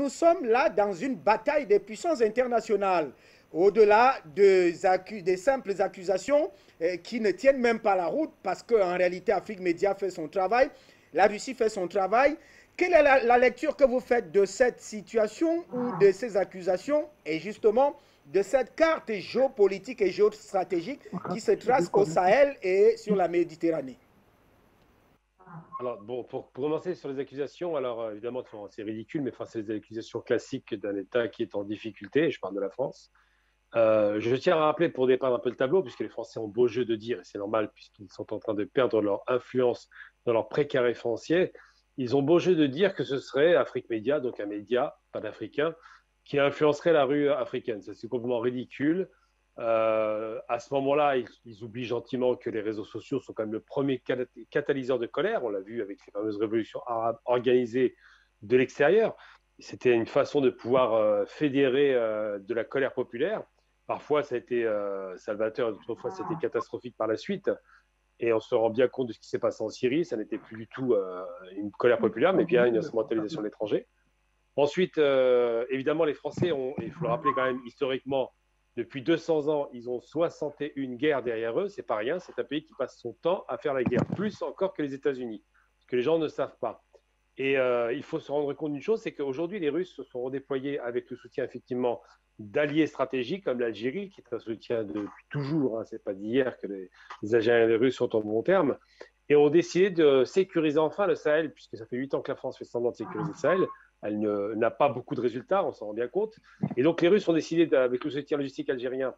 nous sommes là dans une bataille des puissances internationales. Au-delà des simples accusations qui ne tiennent même pas la route, parce qu'en réalité, Afrique Média fait son travail, la Russie fait son travail. Quelle est la lecture que vous faites de cette situation ou de ces accusations et justement de cette carte géopolitique et géostratégique qui se trace au Sahel et sur la Méditerranée? Alors, bon, pour commencer sur les accusations, alors évidemment, c'est ridicule, mais enfin, c'est des accusations classiques d'un État qui est en difficulté, je parle de la France. Je tiens à rappeler, pour dépeindre un peu le tableau, puisque les Français ont beau jeu de dire, et c'est normal, puisqu'ils sont en train de perdre leur influence dans leur précaré foncier, ils ont beau jeu de dire que ce serait Afrique Média, donc un média panafricain, qui influencerait la rue africaine. Ça, c'est complètement ridicule. À ce moment-là, ils oublient gentiment que les réseaux sociaux sont quand même le premier catalyseur de colère. On l'a vu avec les fameuses révolutions arabes organisées de l'extérieur. C'était une façon de pouvoir fédérer de la colère populaire. Parfois, ça a été salvateur, d'autres fois, c'était catastrophique par la suite. Et on se rend bien compte de ce qui s'est passé en Syrie. Ça n'était plus du tout une colère populaire, mais bien une instrumentalisation de l'étranger. Ensuite, évidemment, les Français ont, il faut le rappeler quand même historiquement, depuis 200 ans, ils ont 61 guerres derrière eux. C'est pas rien. C'est un pays qui passe son temps à faire la guerre, plus encore que les États-Unis, ce que les gens ne savent pas. Et il faut se rendre compte d'une chose, c'est qu'aujourd'hui, les Russes se sont redéployés avec le soutien effectivement d'alliés stratégiques comme l'Algérie, qui est un soutien depuis toujours. Hein, c'est pas d'hier que les Algériens et les Russes sont en bon terme, et ont décidé de sécuriser enfin le Sahel, puisque ça fait 8 ans que la France fait semblant de sécuriser le Sahel. Elle n'a pas beaucoup de résultats, on s'en rend bien compte. Et donc les Russes ont décidé, avec le soutien logistique algérien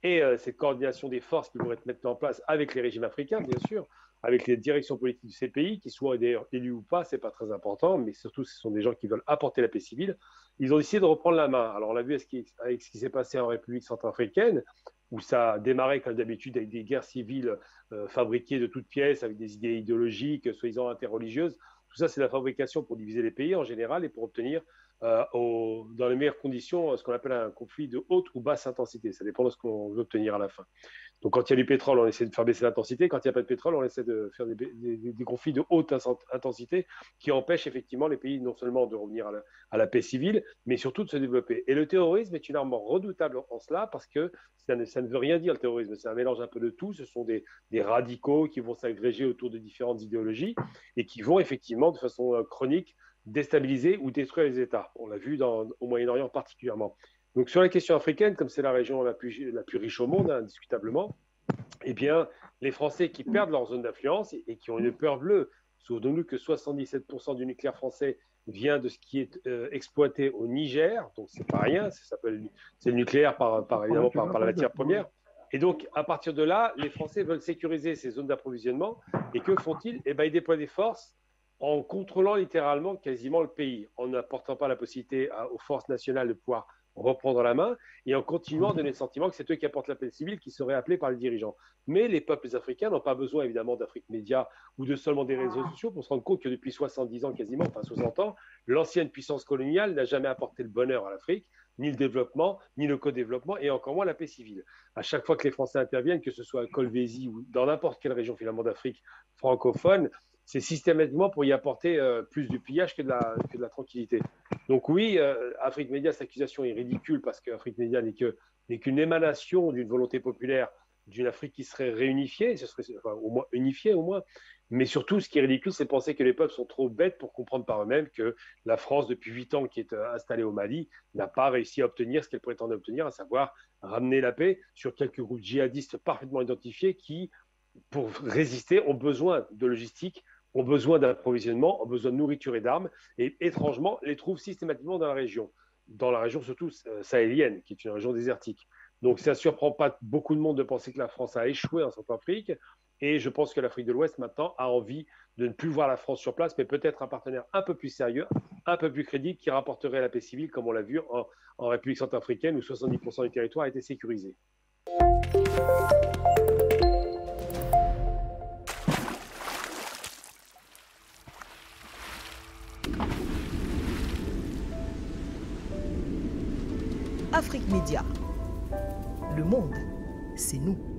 et cette coordination des forces qui vont être mises en place avec les régimes africains, bien sûr, avec les directions politiques de ces pays, qui soient d'ailleurs élus ou pas, c'est pas très important, mais surtout ce sont des gens qui veulent apporter la paix civile. Ils ont décidé de reprendre la main. Alors on l'a vu avec ce qui s'est passé en République centrafricaine, où ça a démarré comme d'habitude avec des guerres civiles fabriquées de toutes pièces, avec des idées idéologiques, soi-disant interreligieuses. Tout ça, c'est la fabrication pour diviser les pays en général et pour obtenir dans les meilleures conditions ce qu'on appelle un conflit de haute ou basse intensité. Ça dépend de ce qu'on veut obtenir à la fin. Donc, quand il y a du pétrole, on essaie de faire baisser l'intensité. Quand il n'y a pas de pétrole, on essaie de faire des conflits de haute intensité qui empêchent effectivement les pays non seulement de revenir à la paix civile, mais surtout de se développer. Et le terrorisme est une arme redoutable en cela parce que ça ne veut rien dire le terrorisme. C'est un mélange un peu de tout. Ce sont des radicaux qui vont s'agréger autour de différentes idéologies et qui vont effectivement, de façon chronique, déstabiliser ou détruire les États. On l'a vu au Moyen-Orient particulièrement. Donc sur la question africaine, comme c'est la région la plus riche au monde, indiscutablement, eh bien, les Français qui perdent leur zone d'influence et qui ont une peur bleue, souvenons-nous que 77% du nucléaire français vient de ce qui est exploité au Niger, donc c'est pas rien, c'est le nucléaire évidemment par la matière première. Et donc, à partir de là, les Français veulent sécuriser ces zones d'approvisionnement. Et que font-ils? Eh bien, ils déploient des forces en contrôlant littéralement quasiment le pays, en n'apportant pas la possibilité aux forces nationales de pouvoir reprendre la main et en continuant à donner le sentiment que c'est eux qui apportent la paix civile qui seraient appelés par les dirigeants. Mais les peuples africains n'ont pas besoin évidemment d'Afrique Média ou de seulement des réseaux sociaux pour se rendre compte que depuis 70 ans quasiment, enfin 60 ans, l'ancienne puissance coloniale n'a jamais apporté le bonheur à l'Afrique, ni le développement, ni le co-développement et encore moins la paix civile. À chaque fois que les Français interviennent, que ce soit à Kolwezi ou dans n'importe quelle région finalement d'Afrique francophone, c'est systématiquement pour y apporter plus du pillage que de la tranquillité. Donc oui, Afrique Média, cette accusation est ridicule parce qu'Afrique Média n'est qu'une émanation d'une volonté populaire d'une Afrique qui serait réunifiée, ce serait au moins unifiée au moins. Mais surtout, ce qui est ridicule, c'est de penser que les peuples sont trop bêtes pour comprendre par eux-mêmes que la France, depuis 8 ans, qui est installée au Mali, n'a pas réussi à obtenir ce qu'elle prétendait obtenir, à savoir ramener la paix sur quelques groupes djihadistes parfaitement identifiés qui, pour résister, ont besoin de logistique, ont besoin d'approvisionnement, ont besoin de nourriture et d'armes, et étrangement, les trouvent systématiquement dans la région surtout sahélienne, qui est une région désertique. Donc ça ne surprend pas beaucoup de monde de penser que la France a échoué en Centrafrique, et je pense que l'Afrique de l'Ouest, maintenant, a envie de ne plus voir la France sur place, mais peut-être un partenaire un peu plus sérieux, un peu plus crédible, qui rapporterait la paix civile, comme on l'a vu en République centrafricaine, où 70% du territoire a été sécurisé. Afrique Média. Le monde, c'est nous.